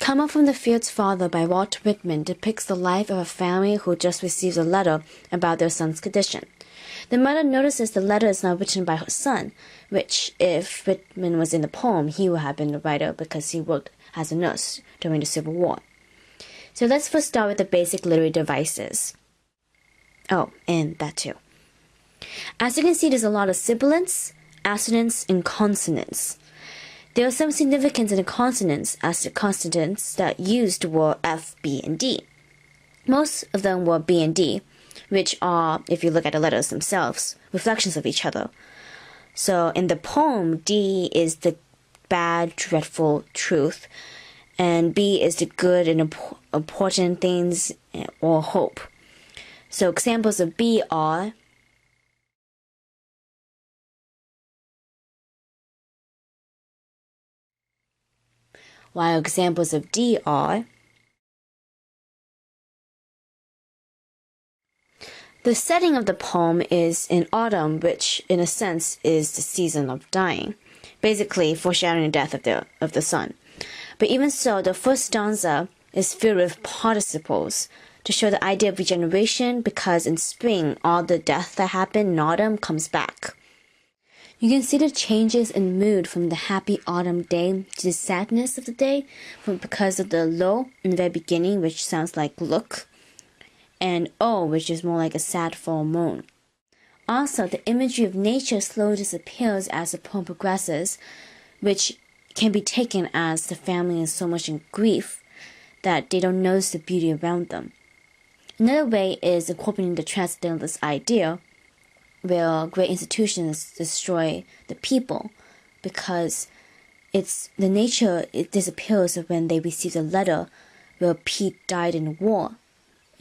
Come Up from the Fields Father by Walt Whitman depicts the life of a family who just receives a letter about their son's condition. The mother notices the letter is not written by her son, which, if Whitman was in the poem, he would have been the writer because he worked as a nurse during the Civil War. So let's first start with the basic literary devices. Oh, and that too. As you can see, there's a lot of sibilants, assonance, and consonants. There is some significance in the consonants, as the consonants that used were F, B, and D. Most of them were B and D, which are, if you look at the letters themselves, reflections of each other. So in the poem, D is the bad, dreadful truth, and B is the good and important things or hope. So examples of B are while examples of D are the setting of the poem is in autumn, which in a sense is the season of dying, basically foreshadowing the death of the son. But even so, the first stanza is filled with participles to show the idea of regeneration, because in spring all the death that happened in autumn comes back. You can see the changes in mood from the happy autumn day to the sadness of the day because of the lo in the very beginning, which sounds like look, and o, which is more like a sad full moon. Also, the imagery of nature slowly disappears as the poem progresses, which can be taken as the family is so much in grief that they don't notice the beauty around them. Another way is incorporating the transcendentalist idea, where great institutions destroy the people because it's the nature, it disappears when they receive a letter where Pete died in a war,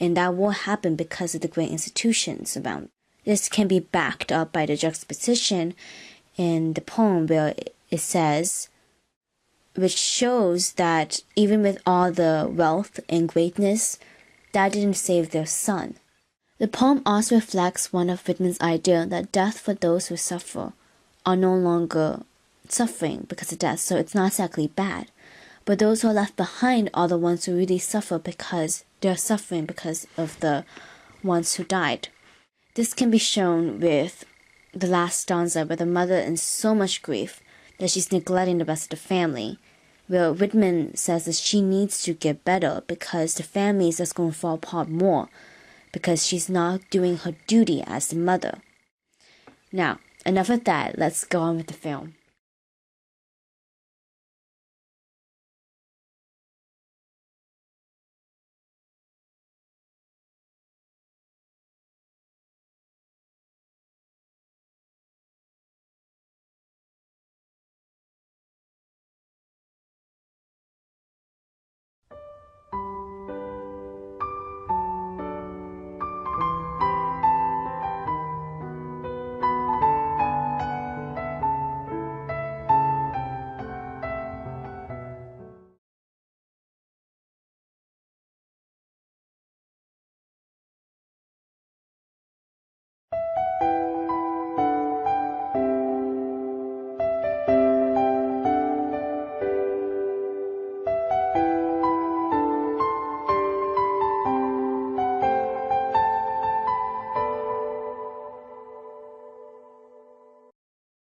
and that war happened because of the great institutions around. This can be backed up by the juxtaposition in the poem where it says, which shows that even with all the wealth and greatness, that didn't save their son. The poem also reflects one of Whitman's idea that death for those who suffer are no longer suffering because of death, so it's not exactly bad. But those who are left behind are the ones who really suffer because they're suffering because of the ones who died. This can be shown with the last stanza where the mother is in so much grief that she's neglecting the rest of the family, where Whitman says that she needs to get better because the family is just going to fall apart more, because she's not doing her duty as the mother. Now, enough of that, let's go on with the film.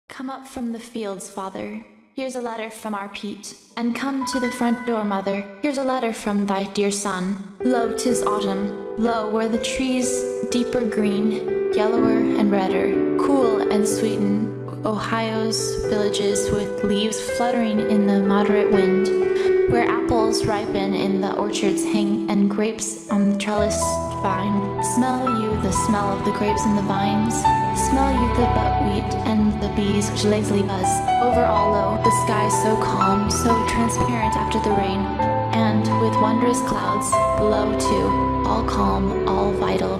Come up from the fields, father. Here's a letter from our Pete. And come to the front door, mother. Here's a letter from thy dear son. Lo, 'tis autumn. Lo, where the trees deeper green, yellower and redder, cool and sweeten Ohio's villages with leaves fluttering in the moderate wind, where apples ripen in the orchards hang and grapes on the trellised vine. Smell you the smell of the grapes and the vines. Smell you the buckwheat and the bees which lazily buzz. Over all low, the sky so calm, so transparent after the rain, and with wondrous clouds below too, all calm, all vital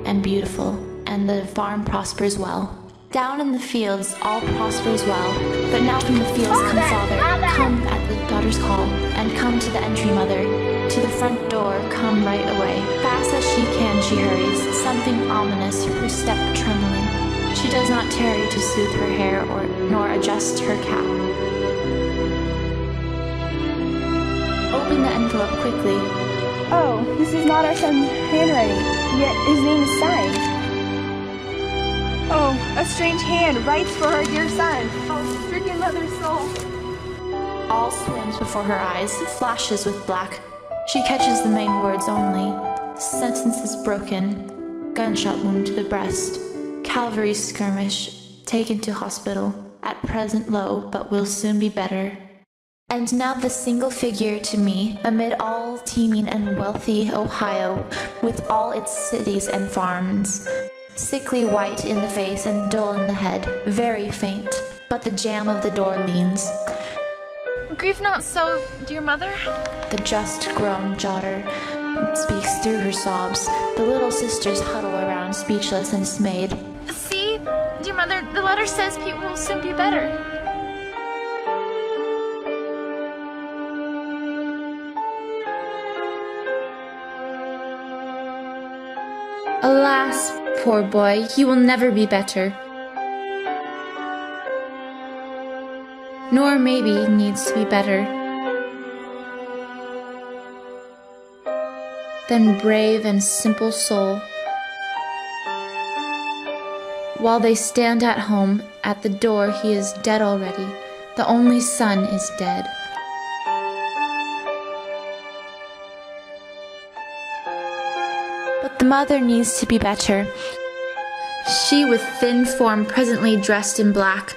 and beautiful, and the farm prospers well. Down in the fields all prospers well, but now from the fields come father, come at the daughter's call, and come to the entry mother, to the front door come right away. Fast as she can she hurries, something ominous, her step trembling. She does not tarry to soothe her hair nor adjust her cap. open the envelope quickly. Oh, this is not our son's handwriting, yet his name is signed. Oh, a strange hand writes for her dear son. Oh, stricken mother's soul. All swims before her eyes, flashes with black. She catches the main words only. Sentence is broken. Gunshot wound to the breast. Cavalry skirmish. Taken to hospital. At present low, but will soon be better. And now the single figure to me, amid all teeming and wealthy Ohio, with all its cities and farms. Sickly white in the face and dull in the head, very faint, but the jamb of the door leans. Grieve not so, dear mother. The just grown daughter speaks through her sobs. The little sisters huddle around, speechless and dismayed. See, dear mother, the letter says Pete will soon be better. Alas, poor boy, he will never be better. Nor maybe needs to be better than brave and simple soul. While they stand at home, at the door he is dead already. The only son is dead. But the mother needs to be better. She with thin form presently dressed in black,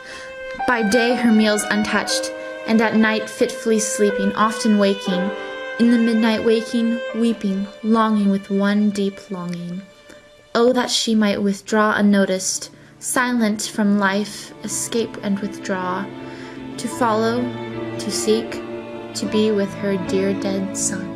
by day her meals untouched, and at night fitfully sleeping, often waking, in the midnight waking, weeping, longing with one deep longing. Oh, that she might withdraw unnoticed, silent from life, escape and withdraw, to follow, to seek, to be with her dear dead son.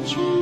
True.